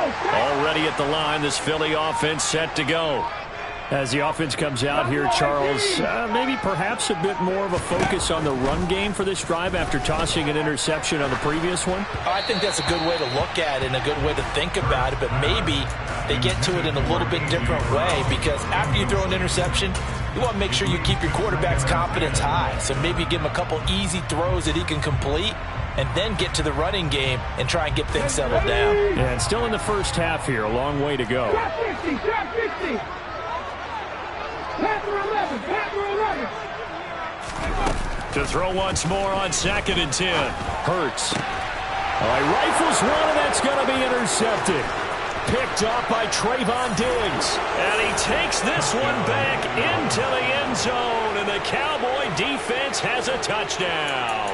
Already at the line, this Philly offense set to go. As the offense comes out here, Charles, maybe perhaps a bit more of a focus on the run game for this drive after tossing an interception on the previous one? I think that's a good way to look at it and a good way to think about it, but maybe they get to it in a little bit different way, because after you throw an interception, you want to make sure you keep your quarterback's confidence high. So maybe give him a couple easy throws that he can complete and then get to the running game and try and get things settled down. Yeah, and still in the first half here, a long way to go. To throw once more on 2nd and 10. Hurts. All right, rifles one, and that's going to be intercepted. Picked up by Trayvon Diggs. And he takes this one back into the end zone, and the Cowboy defense has a touchdown.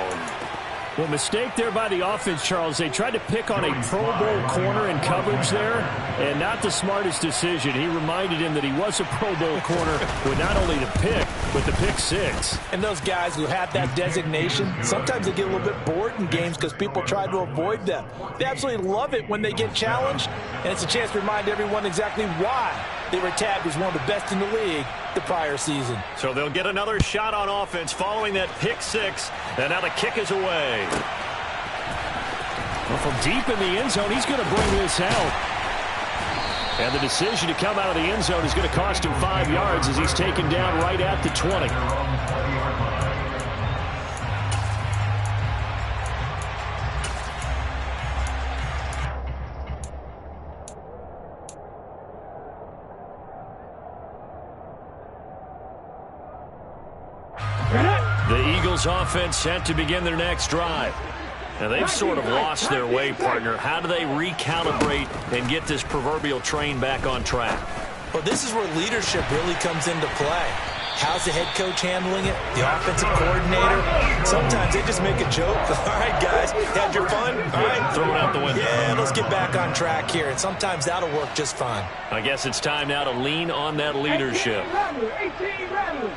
Well, mistake there by the offense, Charles. They tried to pick on a Pro Bowl corner in coverage there, and not the smartest decision. He reminded him that he was a Pro Bowl corner with not only the pick, but the pick six. And those guys who have that designation, sometimes they get a little bit bored in games because people try to avoid them. They absolutely love it when they get challenged, and it's a chance to remind everyone exactly why they were tabbed as one of the best in the league the prior season. So they'll get another shot on offense following that pick six, and now the kick is away. Well, from deep in the end zone, he's going to bring this out. And the decision to come out of the end zone is going to cost him 5 yards as he's taken down right at the 20. The Eagles offense set to begin their next drive. Now, they've sort of lost their way, partner. How do they recalibrate and get this proverbial train back on track? Well, this is where leadership really comes into play. How's the head coach handling it? The offensive coordinator? Sometimes they just make a joke. All right, guys, had your fun? All right. Throw it out the window. Yeah, let's get back on track here. And sometimes that'll work just fine. I guess it's time now to lean on that leadership. 18 runners.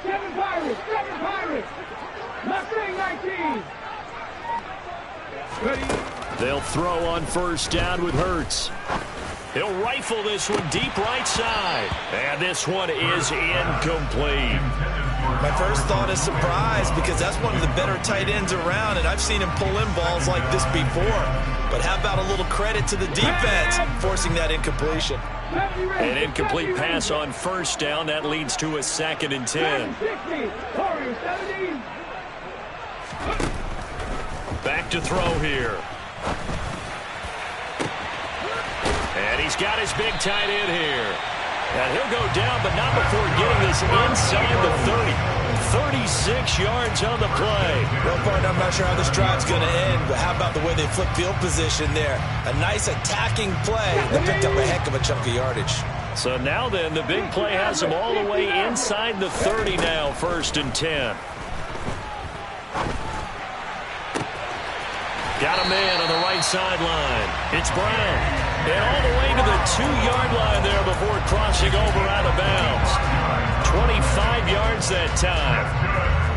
7 Pirates. Mustang 19. They'll throw on first down with Hurts. He'll rifle this one deep right side. And this one is incomplete. My first thought is surprise, because that's one of the better tight ends around, and I've seen him pull in balls like this before. But how about a little credit to the defense forcing that incompletion? An incomplete pass on first down. That leads to a 2nd and 10. Back to throw here. And he's got his big tight end here. And he'll go down, but not before getting this inside the 30. 36 yards on the play. Well, partner, I'm not sure how this drive's going to end, but how about the way they flip field position there? A nice attacking play that picked up a heck of a chunk of yardage. So now then, the big play has them all the way inside the 30 now, 1st and 10. Got a man on the right sideline. It's Brown. And all the way to the 2-yard line there before crossing over out of bounds. 25 yards that time.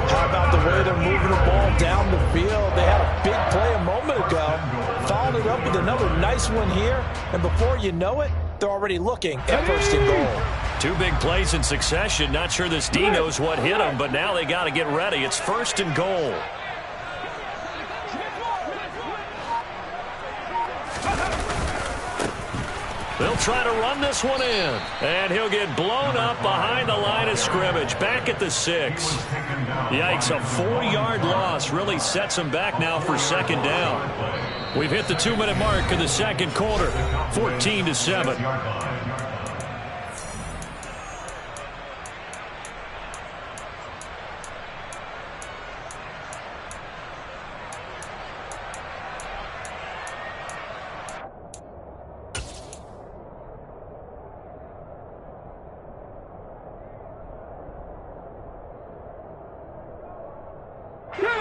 How about the way they're moving the ball down the field? They had a big play a moment ago. Followed it up with another nice one here. And before you know it, they're already looking at 1st and goal. 2 big plays in succession. Not sure this D knows what hit him, but now they got to get ready. It's 1st and goal. They'll try to run this one in. And he'll get blown up behind the line of scrimmage. Back at the 6. Yikes, a 4-yard loss really sets them back now for 2nd down. We've hit the 2-minute mark in the 2nd quarter. 14-7.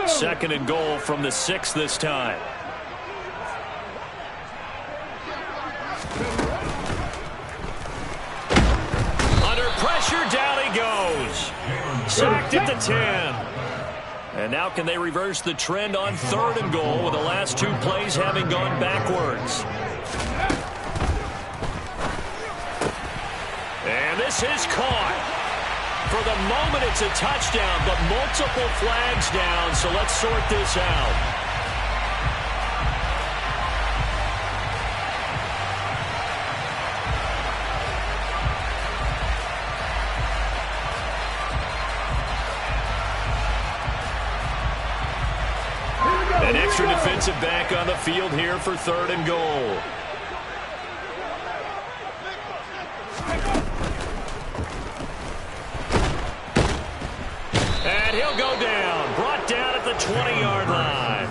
Second and goal from the 6 this time. Under pressure, down he goes. Sacked at the 10. And now can they reverse the trend on 3rd and goal with the last 2 plays having gone backwards? And this is caught. For the moment, it's a touchdown, but multiple flags down, so let's sort this out. An extra defensive back on the field here for 3rd and goal. And he'll go down. Brought down at the 20-yard line.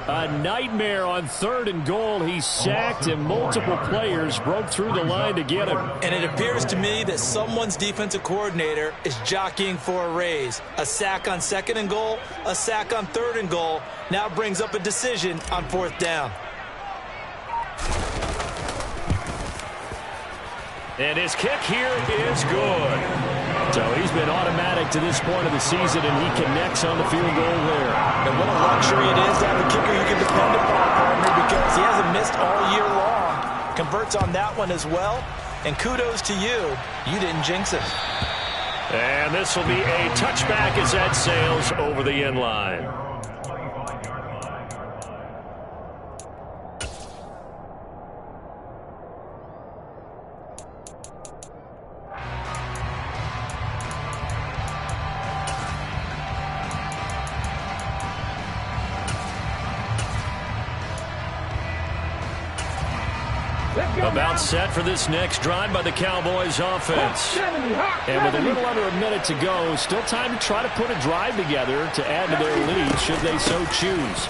A nightmare on 3rd and goal. He's sacked, and multiple players broke through the line to get him. And it appears to me that someone's defensive coordinator is jockeying for a raise. A sack on 2nd and goal, a sack on 3rd and goal. Now brings up a decision on 4th down. And his kick here is good. So he's been automatic to this point of the season, and he connects on the field goal there. And what a luxury it is to have a kicker you can depend upon, partner, because he hasn't missed all year long. Converts on that one as well. And kudos to you. You didn't jinx it. And this will be a touchback as that sails over the end line. About set for this next drive by the Cowboys offense. And with a little under a minute to go, still time to try to put a drive together to add to their lead should they so choose.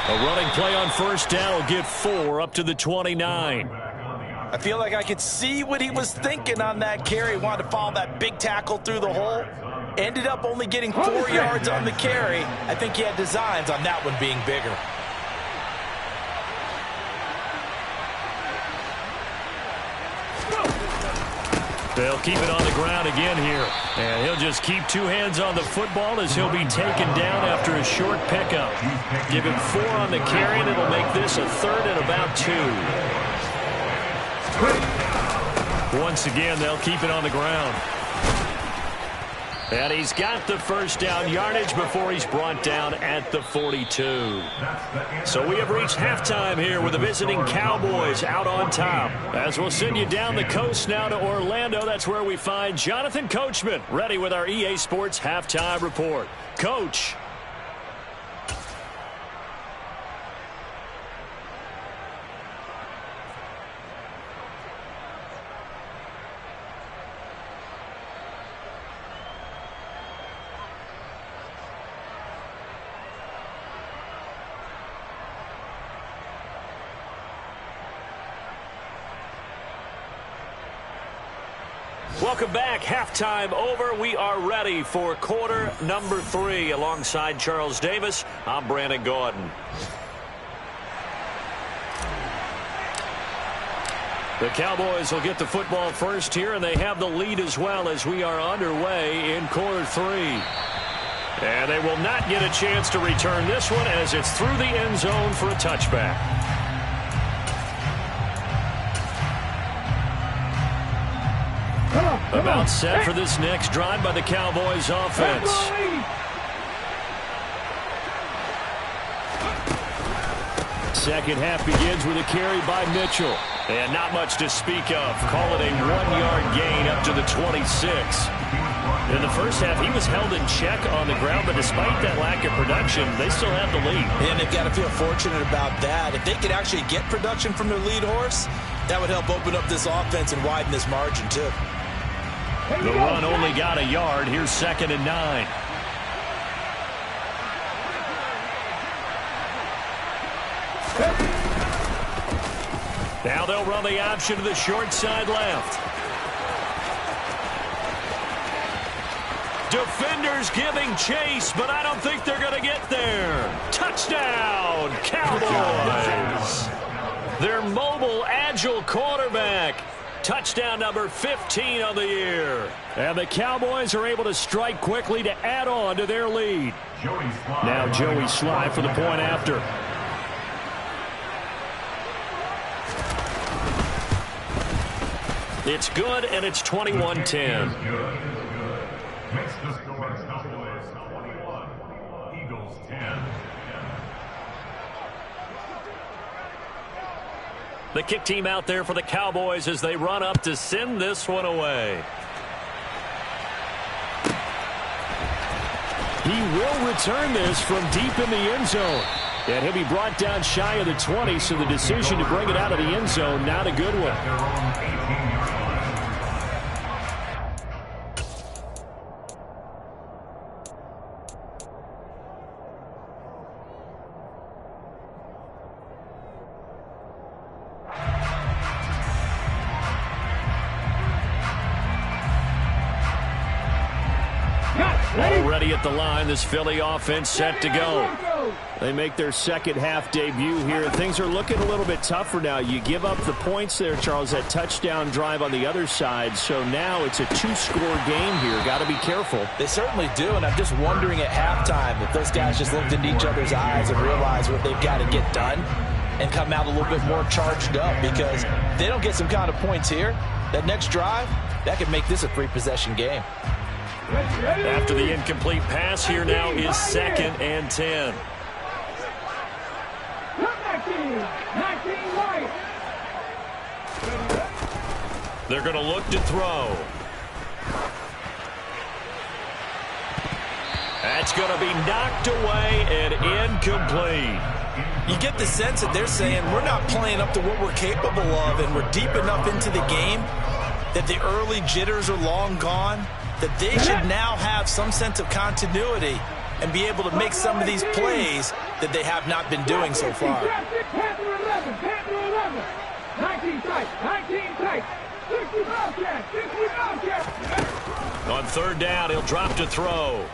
A running play on 1st down will get 4 up to the 29. I feel like I could see what he was thinking on that carry. Wanted to follow that big tackle through the hole. Ended up only getting 4 yards on the carry. I think he had designs on that one being bigger. They'll keep it on the ground again here. And he'll just keep 2 hands on the football as he'll be taken down after a short pickup. Give him 4 on the carry, and it'll make this a 3rd and about 2. Once again, they'll keep it on the ground. And he's got the 1st down yardage before he's brought down at the 42. So we have reached halftime here with the visiting Cowboys out on top. As we'll send you down the coast now to Orlando, that's where we find Jonathan Coachman ready with our EA Sports Halftime Report. Coach. Welcome back. Halftime over. We are ready for quarter number 3. Alongside Charles Davis, I'm Brandon Gordon. The Cowboys will get the football first here, and they have the lead as well as we are underway in quarter 3. And they will not get a chance to return this one as it's through the end zone for a touchback. About set for this next drive by the Cowboys offense. Second half begins with a carry by Mitchell. And not much to speak of. Call it a 1-yard gain up to the 26. In the first half, he was held in check on the ground, but despite that lack of production, they still have the lead. And they've got to feel fortunate about that. If they could actually get production from their lead horse, that would help open up this offense and widen this margin, too. The run only got a yard. Here's 2nd and 9. Now they'll run the option to the short side left. Defenders giving chase, but I don't think they're going to get there. Touchdown, Cowboys. Their mobile, agile quarterback Touchdown number 15 on the year. And the Cowboys are able to strike quickly to add on to their lead. Now Joey Sly for the point after. It's good, and it's 21-10. Makes the score Cowboys 21, Eagles 10. The kick team out there for the Cowboys as they run up to send this one away. He will return this from deep in the end zone. And he'll be brought down shy of the 20, so the decision to bring it out of the end zone, not a good one. Already at the line, this Philly offense set to go. They make their second half debut here. Things are looking a little bit tougher now. You give up the points there, Charles, that touchdown drive on the other side. So now it's a two-score game here. Got to be careful. They certainly do, and I'm just wondering at halftime if those guys just looked into each other's eyes and realized what they've got to get done and come out a little bit more charged up, because if they don't get some kind of points here, that next drive, that could make this a three-possession game. After the incomplete pass, here now is 2nd and 10. They're going to look to throw. That's going to be knocked away and incomplete. You get the sense that they're saying we're not playing up to what we're capable of, and we're deep enough into the game that the early jitters are long gone, that they should now have some sense of continuity and be able to make some of these plays that they have not been doing so far. 19 tight, 19 tight, 65 catch, 65 catch. On 3rd down, he'll drop to throw.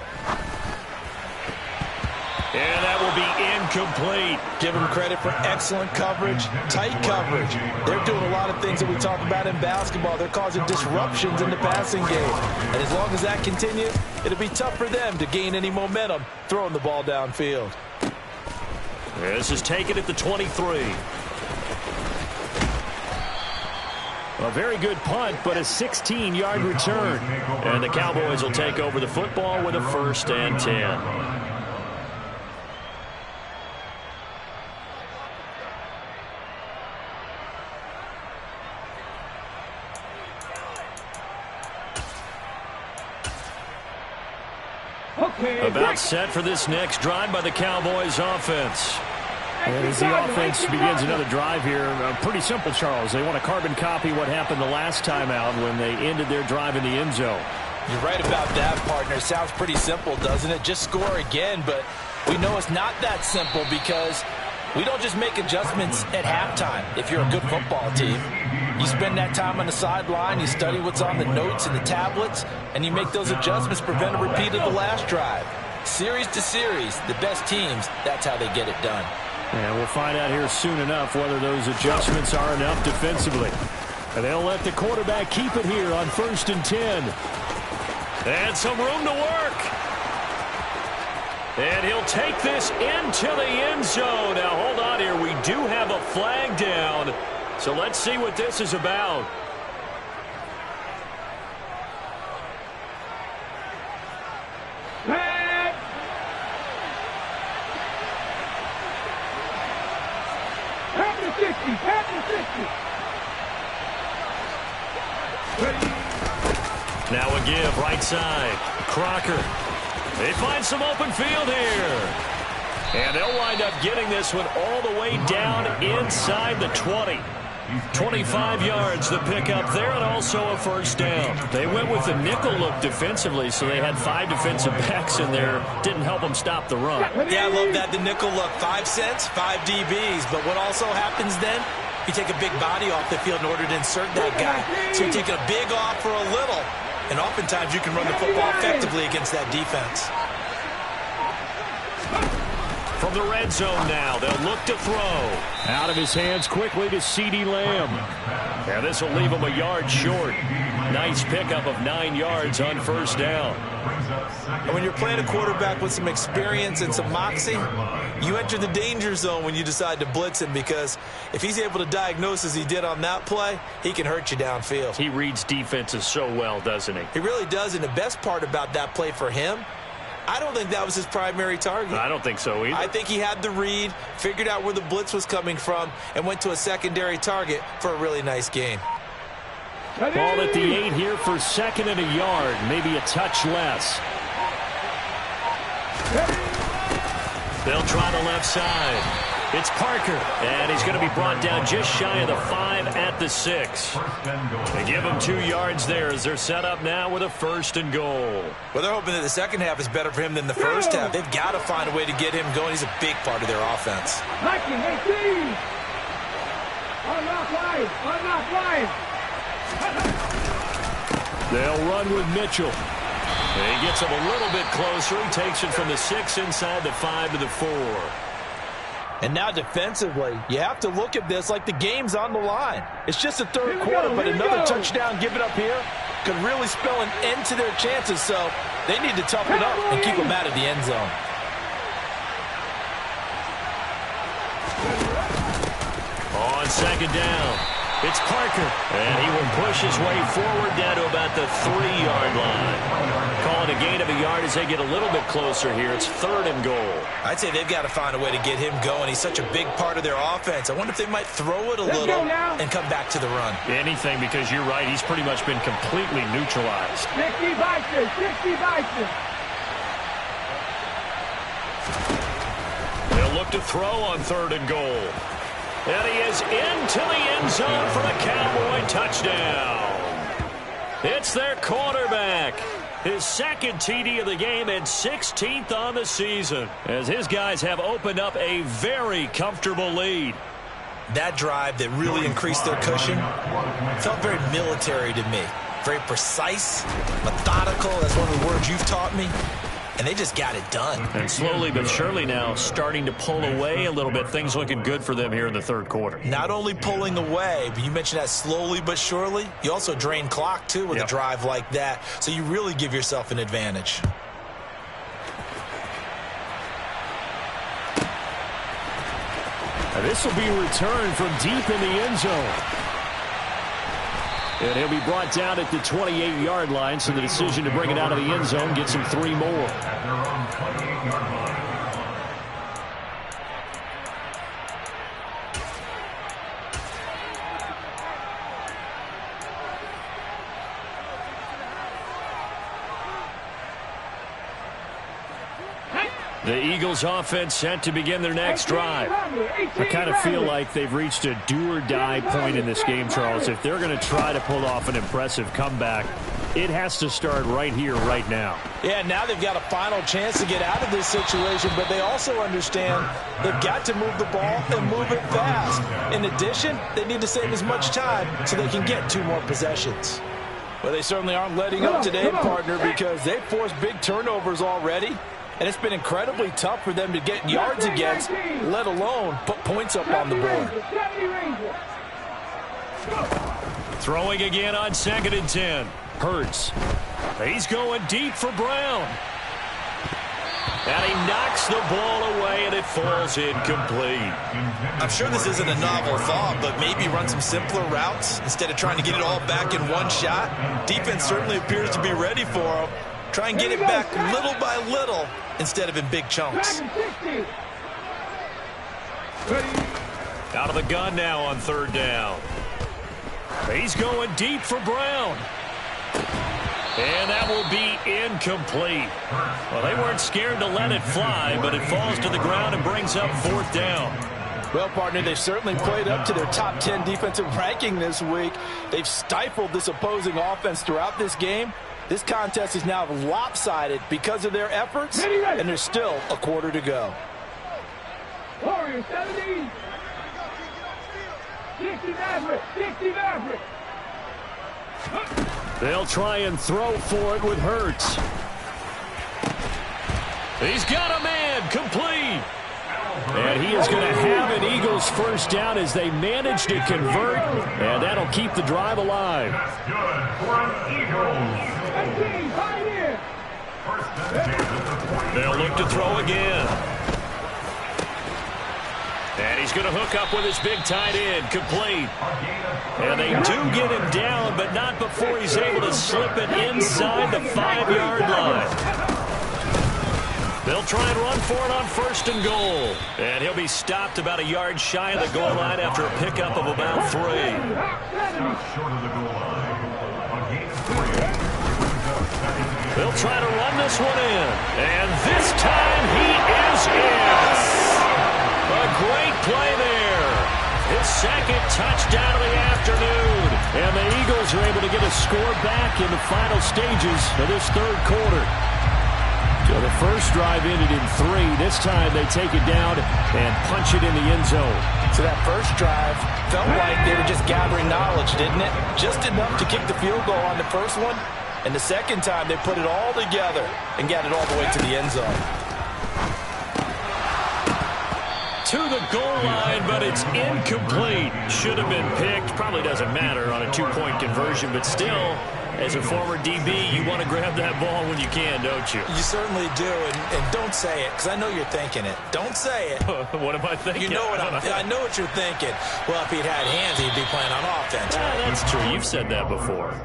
And that will be incomplete. Give them credit for excellent coverage, tight coverage. They're doing a lot of things that we talk about in basketball. They're causing disruptions in the passing game. And as long as that continues, it'll be tough for them to gain any momentum throwing the ball downfield. This is taken at the 23. A very good punt, but a 16-yard return. And the Cowboys will take over the football with a 1st and 10. About set for this next drive by the Cowboys offense. And as the offense begins another drive here, pretty simple, Charles. They want to carbon copy what happened the last time out when they ended their drive in the end zone. You're right about that, partner. Sounds pretty simple, doesn't it? Just score again, but we know it's not that simple because we don't just make adjustments at halftime if you're a good football team. You spend that time on the sideline, you study what's on the notes and the tablets, and you make those adjustments, prevent a repeat of the last drive. Series to series, the best teams, that's how they get it done. And we'll find out here soon enough whether those adjustments are enough defensively. And they'll let the quarterback keep it here on 1st and 10. And some room to work. And he'll take this into the end zone. Now, hold on here. We do have a flag down. So let's see what this is about. Flag. Pass the 60, pass the 60. Now a give, right side. Crocker. They find some open field here. And they'll wind up getting this one all the way down inside the 20. 25 yards the pickup there, and also a 1st down. They went with the nickel look defensively, so they had 5 defensive backs in there. Didn't help them stop the run. Yeah, I love that, the nickel look. 5 cents, 5 DBs. But what also happens then, you take a big body off the field in order to insert that guy. So you take a big off for a little. And oftentimes you can run the football effectively against that defense. From the red zone now, they'll look to throw. Out of his hands quickly to CeeDee Lamb. And this will leave him a yard short. Nice pickup of 9 yards on first down. And when you're playing a quarterback with some experience and some moxie, you enter the danger zone when you decide to blitz him, because if he's able to diagnose as he did on that play, he can hurt you downfield. He reads defenses so well, doesn't he? He really does, and the best part about that play for him, I don't think that was his primary target. I don't think so either. I think he had the read, figured out where the blitz was coming from, and went to a secondary target for a really nice gain. Ball at the 8 here for 2nd and a yard, maybe a touch less. They'll try the left side. It's Parker, and he's going to be brought down just shy of the 5 at the 6. They give him 2 yards there as they're set up now with a 1st and goal. Well, they're hoping that the second half is better for him than the first half. They've got to find a way to get him going. He's a big part of their offense. They'll run with Mitchell. He gets him a little bit closer. He takes it from the 6 inside the 5 to the 4. And now defensively, you have to look at this like the game's on the line. It's just the third quarter, but another touchdown given up here could really spell an end to their chances. So they need to toughen up and keep them out of the end zone. On 2nd down, it's Parker. And he will push his way forward down to about the 3-yard line. Call it a gain of a yard as they get a little bit closer here. It's 3rd and goal. I'd say they've got to find a way to get him going. He's such a big part of their offense. I wonder if they might throw it a little and come back to the run. Anything, because you're right. He's pretty much been completely neutralized. 60 Bison, 60 Bison. They'll look to throw on 3rd and goal. And he is into the end zone for a Cowboy touchdown. It's their quarterback. His 2nd TD of the game and 16th on the season, as his guys have opened up a very comfortable lead. That drive that really increased their cushion felt very military to me. Very precise, methodical. That's one of the words you've taught me. And they just got it done. And slowly but surely now starting to pull away a little bit. Things looking good for them here in the 3rd quarter. Not only pulling away, but you mentioned that slowly but surely. You also drain clock, too, with a drive like that. So you really give yourself an advantage. And this will be a return from deep in the end zone. And he'll be brought down at the 28-yard line, so the decision to bring it out of the end zone gets him 3 more. The Eagles offense set to begin their next drive. I kind of feel like they've reached a do-or-die point in this game, Charles. If they're going to try to pull off an impressive comeback, it has to start right here, right now. Yeah, now they've got a final chance to get out of this situation, but they also understand they've got to move the ball and move it fast. In addition, they need to save as much time so they can get 2 more possessions. Well, they certainly aren't letting up today, partner, because they've forced big turnovers already. And it's been incredibly tough for them to get yards against, let alone put points up on the board. Throwing again on 2nd and 10. Hurts. He's going deep for Brown. And he knocks the ball away, and it falls incomplete. I'm sure this isn't a novel thought, but maybe run some simpler routes instead of trying to get it all back in one shot. Defense certainly appears to be ready for him. Try and get it back little by little instead of in big chunks. Out of the gun now on 3rd down. He's going deep for Brown. And that will be incomplete. Well, they weren't scared to let it fly, but it falls to the ground and brings up 4th down. Well, partner, they've certainly played up to their top 10 defensive ranking this week. They've stifled this opposing offense throughout this game. This contest is now lopsided because of their efforts, and there's still a quarter to go. Warriors 70. 60 Maverick. 60 Maverick. They'll try and throw for it with Hurts. He's got a man complete. And he is going to have an Eagles first down as they manage to convert, and that'll keep the drive alive. That's good for an Eagles. They'll look to throw again. And he's going to hook up with his big tight end, complete. And they do get him down, but not before he's able to slip it inside the 5-yard line. They'll try and run for it on first and goal. And he'll be stopped about a yard shy of the goal line after a pickup of about 3. Short of the goal line. They'll try to run this one in. And this time he is in. A great play there. His second touchdown of the afternoon. And the Eagles are able to get a score back in the final stages of this third quarter. So the first drive ended in 3. This time they take it down and punch it in the end zone. So that first drive felt like they were just gathering knowledge, didn't it? Just enough to kick the field goal on the first one. And the second time they put it all together and got it all the way to the end zone. To the goal line, but it's incomplete. Should have been picked. Probably doesn't matter on a 2-point conversion, but still, as a former DB, you want to grab that ball when you can, don't you? You certainly do, and don't say it, because I know you're thinking it. Don't say it. What am I thinking? You know what I know what you're thinking. Well, if he'd had hands, he'd be playing on offense. Yeah, that's true. You've said that before.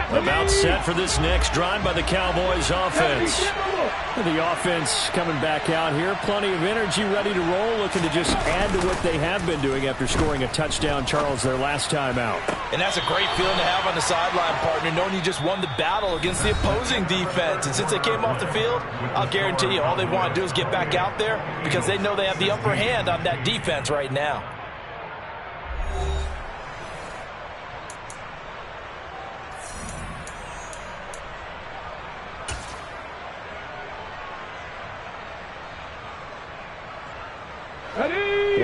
About set for this next drive by the Cowboys offense. The offense coming back out here. Plenty of energy, ready to roll, looking to just add to what they have been doing after scoring a touchdown, Charles, their last time out. And that's a great feeling to have on the sideline, partner, knowing you just won the battle against the opposing defense. And since they came off the field, I'll guarantee you all they want to do is get back out there because they know they have the upper hand on that defense right now.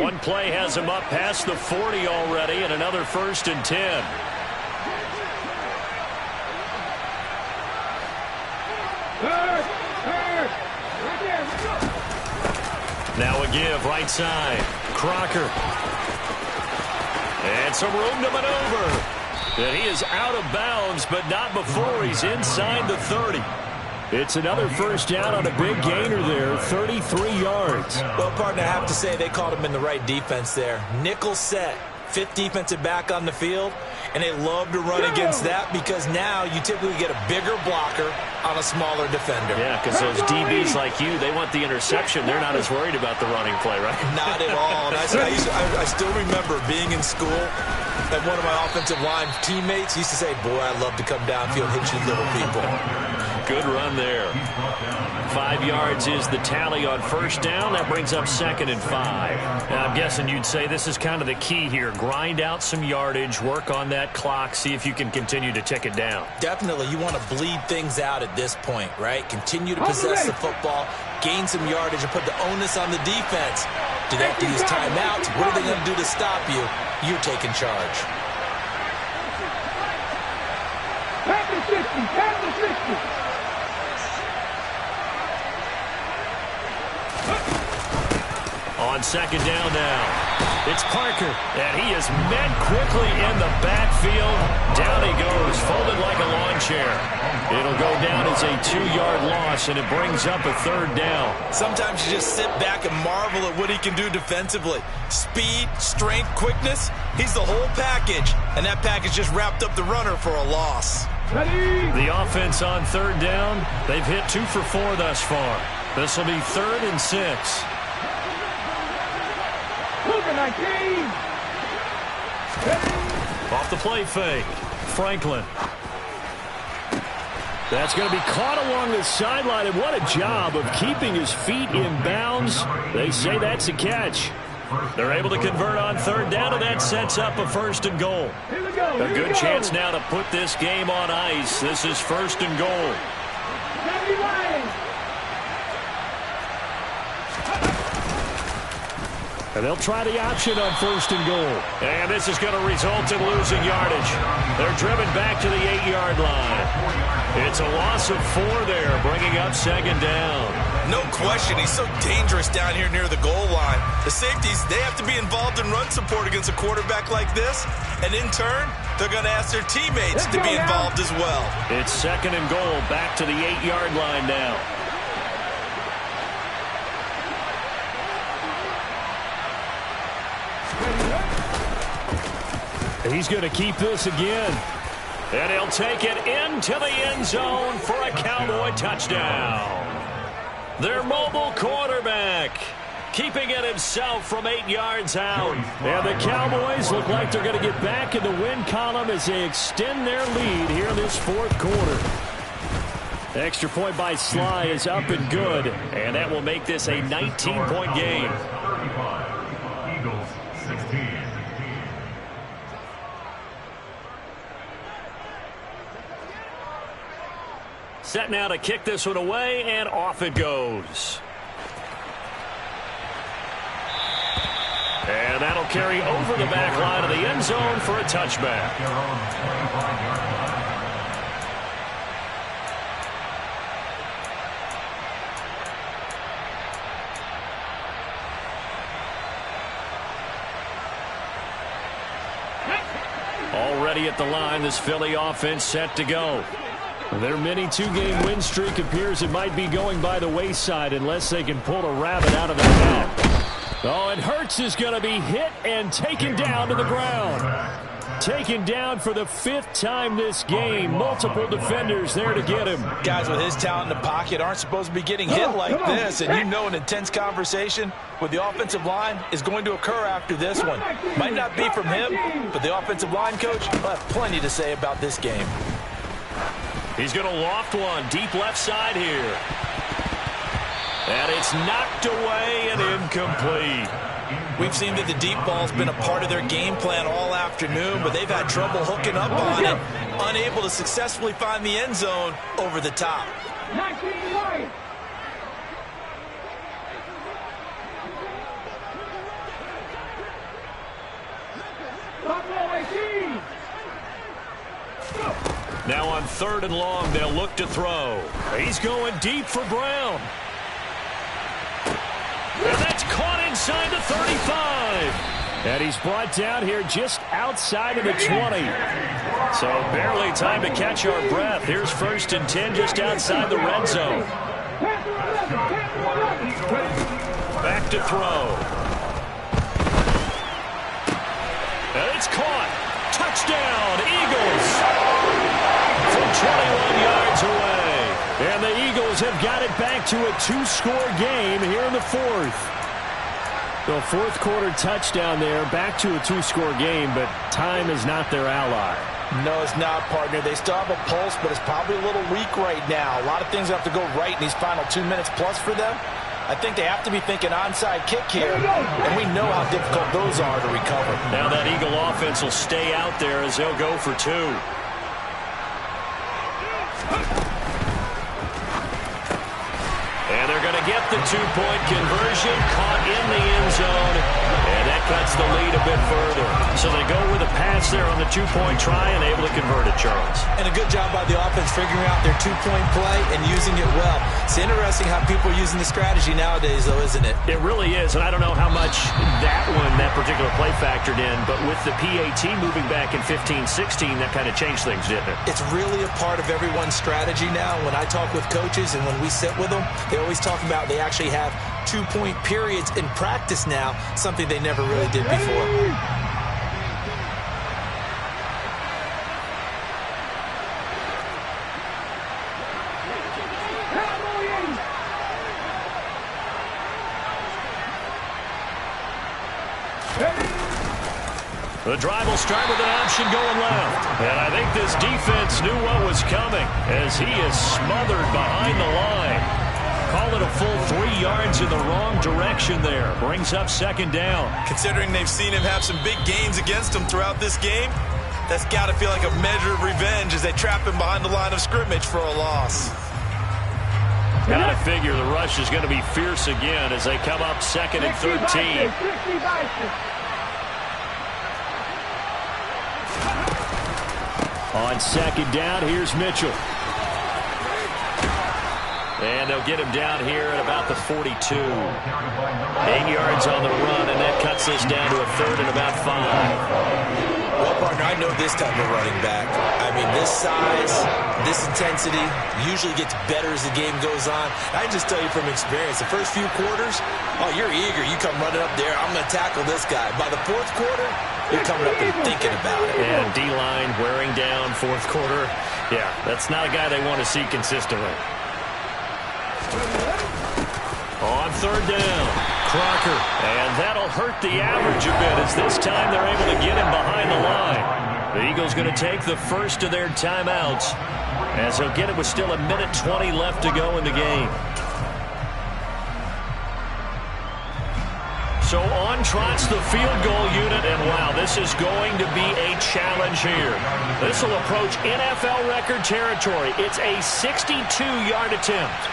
One play has him up past the 40 already, and another 1st and 10. Now a give, right side. Crocker. And some room to maneuver. And he is out of bounds, but not before he's inside the 30. It's another first down on a big gainer there, 33 yards. Well, partner, I have to say they called him in the right defense there. Nickel set, 5th defensive back on the field, and they love to run against that because now you typically get a bigger blocker on a smaller defender. Yeah, because those DBs like you, they want the interception. They're not as worried about the running play, right? Not at all. And I still remember being in school, and one of my offensive line teammates used to say, boy, I love to come downfield, hit you little people. Good run there. 5 yards is the tally on first down. That brings up 2nd and 5. Now, I'm guessing you'd say this is kind of the key here. Grind out some yardage, work on that clock, see if you can continue to tick it down. Definitely. You want to bleed things out at this point, right? Continue to possess the football, gain some yardage, and put the onus on the defense. Do they have to use timeouts? What are they going to do to stop you? You're taking charge. Pass the 60, pass the 60. On 2nd down now, it's Parker, and he is met quickly in the backfield. Down he goes, folded like a lawn chair. It'll go down as a 2-yard loss, and it brings up a 3rd down. Sometimes you just sit back and marvel at what he can do defensively. Speed, strength, quickness, he's the whole package, and that package just wrapped up the runner for a loss. The offense on 3rd down, they've hit 2 for 4 thus far. This will be 3rd and 6. 19. Off the play fake. Franklin. That's going to be caught along the sideline, and what a job of keeping his feet in bounds. They say that's a catch. They're able to convert on 3rd down, and that sets up a 1st and goal. A good chance now to put this game on ice. This is 1st and goal. And they'll try the option on 1st and goal. And this is going to result in losing yardage. They're driven back to the 8-yard line. It's a loss of 4 there, bringing up 2nd down. No question, he's so dangerous down here near the goal line. The safeties, they have to be involved in run support against a quarterback like this. And in turn, they're going to ask their teammates to be involved as well. It's 2nd and goal, back to the 8-yard line now. He's going to keep this again. And he'll take it into the end zone for a Cowboy touchdown. Their mobile quarterback keeping it himself from 8 yards out. And the Cowboys look like they're going to get back in the win column as they extend their lead here in this 4th quarter. Extra point by Sly is up and good. And that will make this a 19-point game. 35, Eagles 16. Set now to kick this one away, and off it goes. And that'll carry over the back line of the end zone for a touchback. Already at the line, this Philly offense set to go. Their mini 2-game win streak appears it might be going by the wayside unless they can pull a rabbit out of their hat. Oh, and Hurts is going to be hit and taken down to the ground. Taken down for the 5th time this game. Multiple defenders there to get him. Guys with his talent in the pocket aren't supposed to be getting hit like this, and you know an intense conversation with the offensive line is going to occur after this one. Might not be from him, but the offensive line coach will have plenty to say about this game. He's going to loft one deep left side here. And it's knocked away and incomplete. We've seen that the deep ball's been a part of their game plan all afternoon, but they've had trouble hooking up on it, unable to successfully find the end zone over the top. 19 right. Now on 3rd and long, they'll look to throw. He's going deep for Brown. And that's caught inside the 35. And he's brought down here just outside of the 20. So barely time to catch our breath. Here's 1st and 10 just outside the red zone. Back to throw. And it's caught. Touchdown, Eagles. From 21 yards away. And the Eagles have got it back to a 2-score game here in the 4th. The 4th quarter touchdown there, back to a 2-score game, but time is not their ally. No, it's not, partner. They still have a pulse, but it's probably a little weak right now. A lot of things have to go right in these final 2 minutes plus for them. I think they have to be thinking onside kick here, and we know how difficult those are to recover. Now that Eagle offense will stay out there as they'll go for 2. And they're going to get the 2-point conversion, caught in the end zone, and that cuts the lead a bit further. So they go with a pass there on the 2-point try and able to convert it, Charles. And a good job by the offense figuring out their 2-point play and using it well. It's interesting how people are using the strategy nowadays, though, isn't it? It really is, and I don't know how much that particular play factored in, but with the PAT moving back in 15-16, that kind of changed things, didn't it? It's really a part of everyone's strategy now. When I talk with coaches and when we sit with them, they always talk about they actually have 2-point periods in practice now, something they never really did before. The drive will start with an option going left. And I think this defense knew what was coming as he is smothered behind the line. Call it a full 3 yards in the wrong direction there. Brings up 2nd down. Considering they've seen him have some big gains against them throughout this game, that's got to feel like a measure of revenge as they trap him behind the line of scrimmage for a loss. Got to figure the rush is going to be fierce again as they come up 2nd and 13. On 2nd down, here's Mitchell. And they'll get him down here at about the 42. 8 yards on the run, and that cuts this down to a 3rd and about 5. Well, partner, I know this type of running back. I mean, this size, this intensity usually gets better as the game goes on. I can just tell you from experience, the first few quarters, oh, you're eager. You come running up there, I'm going to tackle this guy. By the 4th quarter, you're coming up and thinking about it. And D-line wearing down 4th quarter. Yeah, that's not a guy they want to see consistently. On 3rd down, Crocker. And that'll hurt the average a bit as this time they're able to get him behind the line. The Eagles going to take the first of their timeouts as they'll get it with still 1:20 left to go in the game. So on trots the field goal unit, and wow, this is going to be a challenge here. This will approach NFL record territory. It's a 62-yard attempt.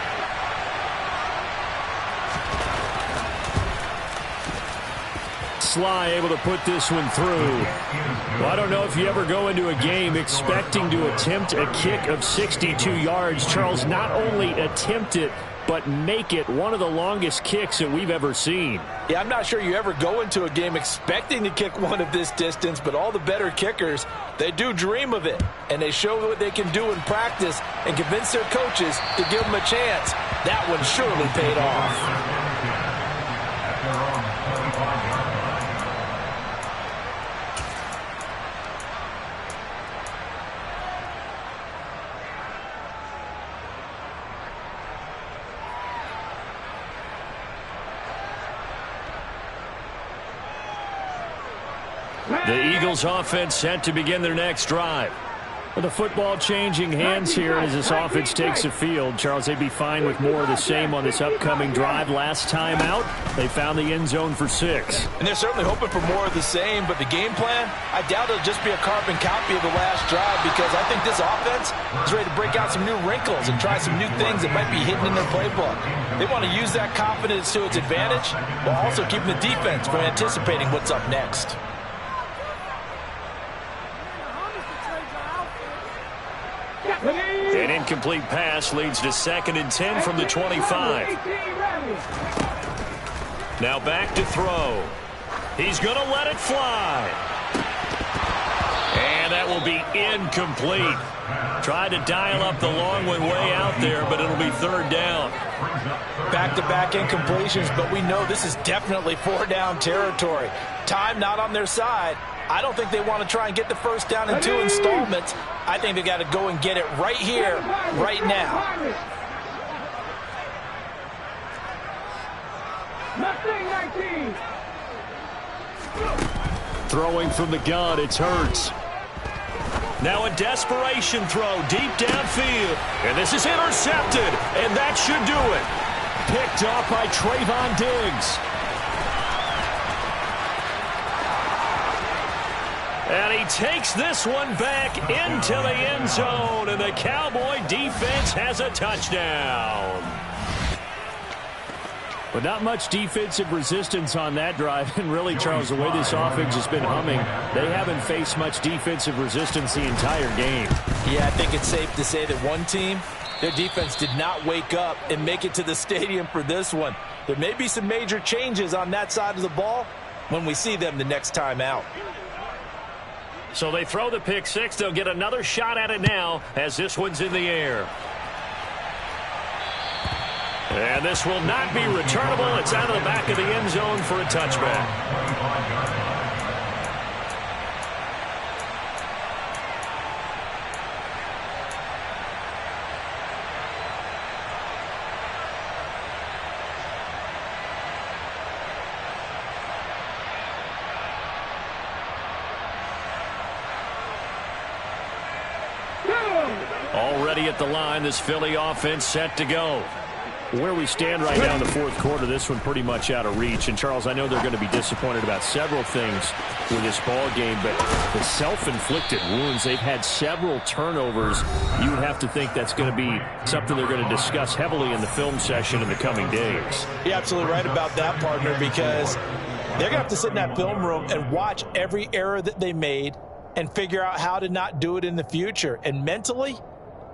Sly able to put this one through. Well, I don't know if you ever go into a game expecting to attempt a kick of 62 yards. Charles, not only attempt it, but make it one of the longest kicks that we've ever seen. Yeah, I'm not sure you ever go into a game expecting to kick one of this distance, but all the better kickers, they do dream of it. And they show what they can do in practice and convince their coaches to give them a chance. That one surely paid off. The Eagles offense set to begin their next drive. With the football changing hands here as this offense takes the field, Charles, they'd be fine with more of the same on this upcoming drive. Last time out, they found the end zone for 6. And they're certainly hoping for more of the same, but the game plan, I doubt it'll just be a carbon copy of the last drive because I think this offense is ready to break out some new wrinkles and try some new things that might be hidden in their playbook. They want to use that confidence to its advantage while also keeping the defense from anticipating what's up next. An incomplete pass leads to 2nd and 10 from the 25. Now back to throw. He's going to let it fly. And that will be incomplete. Tried to dial up the long one way out there, but it'll be 3rd down. Back-to-back incompletions, but we know this is definitely 4-down territory. Time not on their side. I don't think they want to try and get the first down in 2 installments. I think they got to go and get it right here, right now. Throwing from the gun, it's Hurts. Now a desperation throw deep downfield. And this is intercepted, and that should do it. Picked off by Trayvon Diggs. And he takes this one back into the end zone, and the Cowboy defense has a touchdown. But not much defensive resistance on that drive. And really, Charles, the way this offense has been humming, they haven't faced much defensive resistance the entire game. Yeah, I think it's safe to say that one team, their defense did not wake up and make it to the stadium for this one. There may be some major changes on that side of the ball when we see them the next time out. So they throw the pick 6. They'll get another shot at it now as this one's in the air. And this will not be returnable. It's out of the back of the end zone for a touchback. Already at the line, this Philly offense set to go. Where we stand right now in the fourth quarter, this one pretty much out of reach. And, Charles, I know they're going to be disappointed about several things with this ball game, but the self-inflicted wounds, they've had several turnovers. You would have to think that's going to be something they're going to discuss heavily in the film session in the coming days. You're absolutely right about that, partner, because they're going to have to sit in that film room and watch every error that they made and figure out how to not do it in the future. And mentally,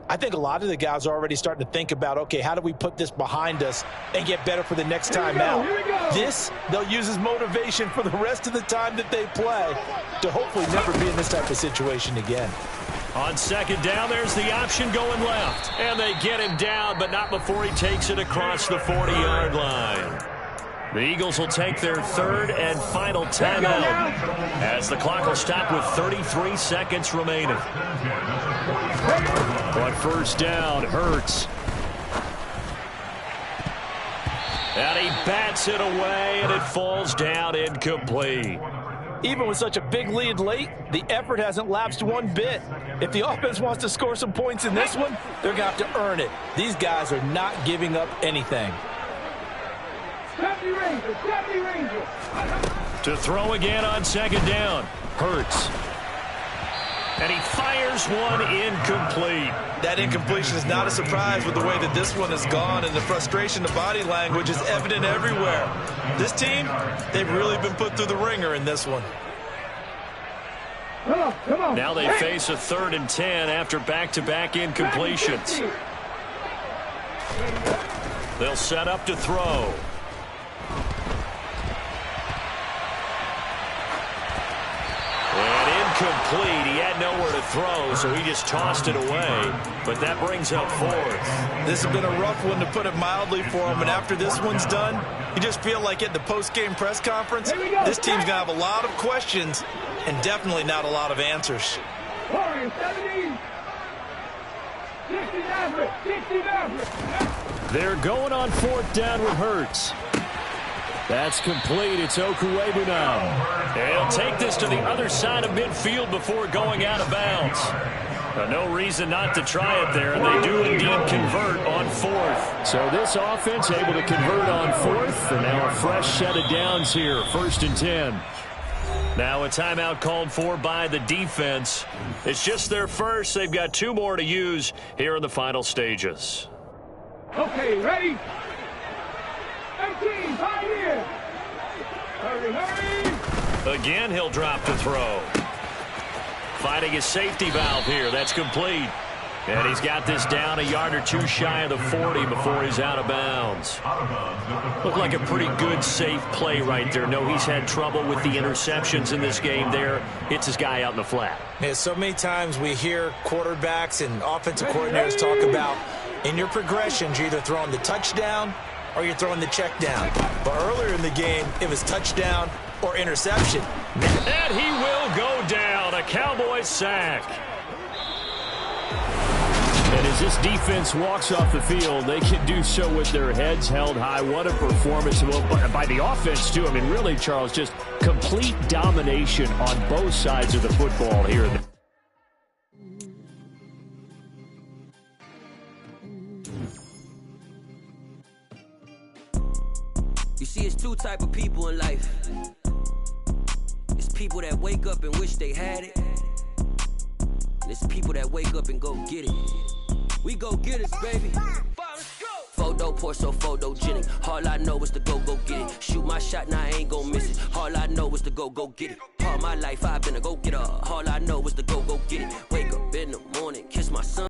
I think a lot of the guys are already starting to think about, okay, how do we put this behind us and get better for the next time out? This, they'll use as motivation for the rest of the time that they play to hopefully never be in this type of situation again. On second down, there's the option going left. And they get him down, but not before he takes it across the 40-yard line. The Eagles will take their third and final timeout as the clock will stop with 33 seconds remaining. On first down, Hurts. And he bats it away, and it falls down incomplete. Even with such a big lead late, the effort hasn't lapsed one bit. If the offense wants to score some points in this one, they're going to have to earn it. These guys are not giving up anything. To throw again on second down, Hurts. And he fires one incomplete. That incompletion is not a surprise with the way that this one has gone, and the frustration, the body language is evident everywhere. This team, they've really been put through the ringer in this one. Come on. Now they face a 3rd and 10 after back-to-back incompletions. They'll set up to throw. Complete. He had nowhere to throw, so he just tossed it away. But that brings up 4th. This has been a rough one, to put it mildly, for him. And after this one's done, you just feel like at the post-game press conference, this team's going to have a lot of questions and definitely not a lot of answers. 70, 60, They're going on 4th down with Hurts. That's complete. It's Okuebu now. He'll take this to the other side of midfield before going out of bounds. No reason not to try it there, and they do indeed convert on 4th. So this offense able to convert on 4th, and now a fresh set of downs here, 1st and 10. Now a timeout called for by the defense. It's just their first. They've got 2 more to use here in the final stages. Okay, ready? 18, 5 here. Hurry. Again, he'll drop to throw. Finding his safety valve here. That's complete. And he's got this down a yard or 2 shy of the 40 before he's out of bounds. Looked like a pretty good, safe play right there. No, he's had trouble with the interceptions in this game there. Hits his guy out in the flat. Yeah, so many times we hear quarterbacks and offensive coordinators talk about, in your progressions, you're either throwing the touchdown or you're throwing the check down. But earlier in the game, it was touchdown or interception. And he will go down. A Cowboys sack. And as this defense walks off the field, they can do so with their heads held high. What a performance by the offense, too. I mean, really, Charles, just complete domination on both sides of the football here. You see, it's 2 type of people in life. It's people that wake up and wish they had it. And it's people that wake up and go get it. We go get it, baby. Photo poor, so photogenic. All I know is to go get it. Shoot my shot, now I ain't gon' miss it. All I know is to go get it. All my life I've been a go-getter. All I know is to go get it. Wake up in the morning, kiss my son.